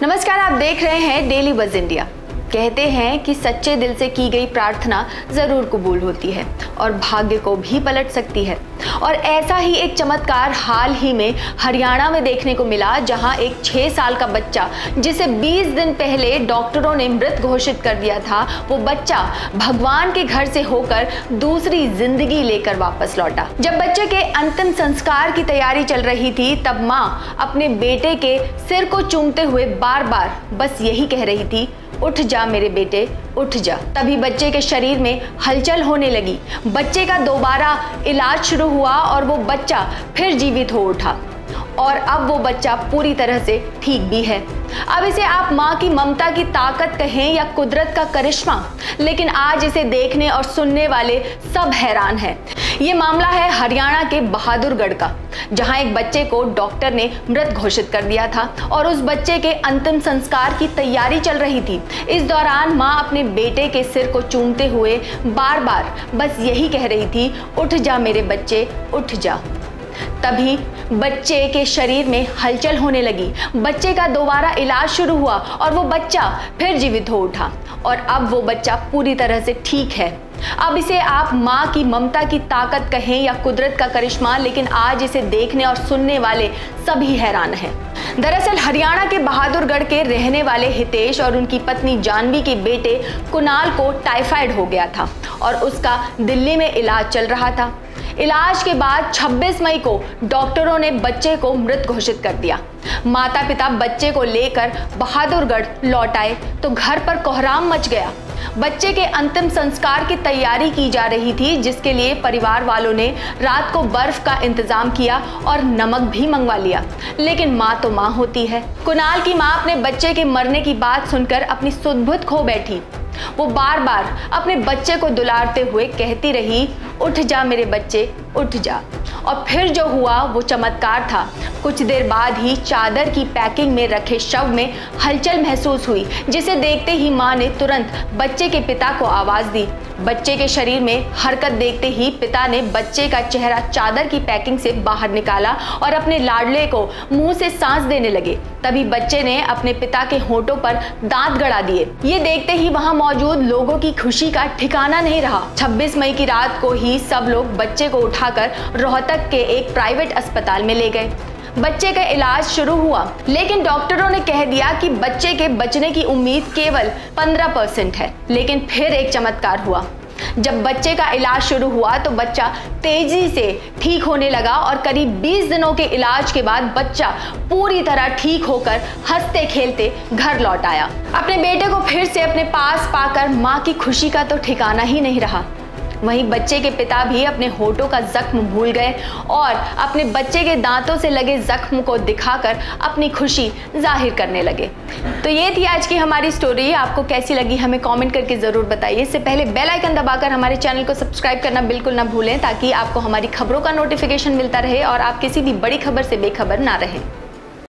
नमस्कार, आप देख रहे हैं डेली बज़ इंडिया। कहते हैं कि सच्चे दिल से की गई प्रार्थना जरूर कबूल होती है और भाग्य को भी पलट सकती है। और ऐसा ही एक चमत्कार हाल ही में हरियाणा में देखने को मिला, जहां एक 6 साल का बच्चा, जिसे 20 दिन पहले डॉक्टरों ने मृत घोषित कर दिया था, वो बच्चा भगवान के घर से होकर दूसरी जिंदगी लेकर वापस लौटा। जब बच्चे के अंतिम संस्कार की तैयारी चल रही थी, तब माँ अपने बेटे के सिर को चूमते हुए बार बार बस यही कह रही थी, उठ जा मेरे बेटे, उठ जा। तभी बच्चे के शरीर में हलचल होने लगी। बच्चे का दोबारा इलाज शुरू हुआ और वो बच्चा फिर जीवित हो उठा और अब वो बच्चा पूरी तरह से ठीक भी है। अब इसे आप माँ की ममता की ताकत कहें या कुदरत का करिश्मा, लेकिन आज इसे देखने और सुनने वाले सब हैरान हैं। ये मामला है हरियाणा के बहादुरगढ़ का, जहां एक बच्चे को डॉक्टर ने मृत घोषित कर दिया था और उस बच्चे के अंतिम संस्कार की तैयारी चल रही थी। इस दौरान माँ अपने बेटे के सिर को चूमते हुए बार बार बस यही कह रही थी, उठ जा मेरे बच्चे, उठ जा। तभी बच्चे के शरीर में हलचल होने लगी। बच्चे का दोबारा इलाज शुरू हुआ और वो बच्चा फिर जीवित हो उठा और अब वो बच्चा पूरी तरह से ठीक है। अब इसे आप माँ की ममता की ताकत कहें या कुदरत का करिश्मा, लेकिन आज इसे देखने और सुनने वाले सभी हैरान हैं। दरअसल हरियाणा के बहादुरगढ़ के रहने वाले हितेश और उनकी पत्नी जानवी के बेटे कुणाल को टाइफाइड हो गया था और उसका दिल्ली में इलाज चल रहा था। इलाज के बाद 26 मई को डॉक्टरों ने बच्चे को मृत घोषित कर दिया। माता पिता बच्चे को लेकर बहादुरगढ़ लौट आए तो घर पर कोहराम मच गया। बच्चे के अंतिम संस्कार की तैयारी की जा रही थी, जिसके लिए परिवार वालों ने रात को बर्फ का इंतजाम किया और नमक भी मंगवा लिया। लेकिन माँ तो माँ होती है। कुणाल की माँ अपने बच्चे के मरने की बात सुनकर अपनी सुध-बुध खो बैठी। वो बार बार अपने बच्चे को दुलारते हुए कहती रही, उठ जा मेरे बच्चे, उठ जा। और फिर जो हुआ वो चमत्कार था। कुछ देर बाद ही चादर की पैकिंग में रखे शव में हलचल महसूस हुई, जिसे देखते ही माँ ने तुरंत बच्चे के पिता को आवाज दी। बच्चे के शरीर में हरकत देखते ही पिता ने बच्चे का चेहरा चादर की पैकिंग से बाहर निकाला और अपने लाडले को मुंह से सांस देने लगे। तभी बच्चे ने अपने पिता के होंठों पर दांत गड़ा दिए। ये देखते ही वहां मौजूद लोगों की खुशी का ठिकाना नहीं रहा। 26 मई की रात को ही सब लोग बच्चे को उठाकर रोहतक के एक प्राइवेट अस्पताल में ले गए। बच्चे का इलाज शुरू हुआ, लेकिन डॉक्टरों ने कह दिया कि बच्चे के बचने की उम्मीद केवल 15% है। लेकिन फिर एक चमत्कार हुआ। जब बच्चे का इलाज शुरू हुआ तो बच्चा तेजी से ठीक होने लगा और करीब 20 दिनों के इलाज के बाद बच्चा पूरी तरह ठीक होकर हंसते खेलते घर लौट आया। अपने बेटे को फिर से अपने पास पाकर माँ की खुशी का तो ठिकाना ही नहीं रहा। वहीं बच्चे के पिता भी अपने होठों का जख्म भूल गए और अपने बच्चे के दांतों से लगे जख्म को दिखाकर अपनी खुशी जाहिर करने लगे। तो ये थी आज की हमारी स्टोरी। आपको कैसी लगी हमें कमेंट करके ज़रूर बताइए। इससे पहले बेल आइकन दबाकर हमारे चैनल को सब्सक्राइब करना बिल्कुल ना भूलें, ताकि आपको हमारी खबरों का नोटिफिकेशन मिलता रहे और आप किसी भी बड़ी खबर से बेखबर ना रहें।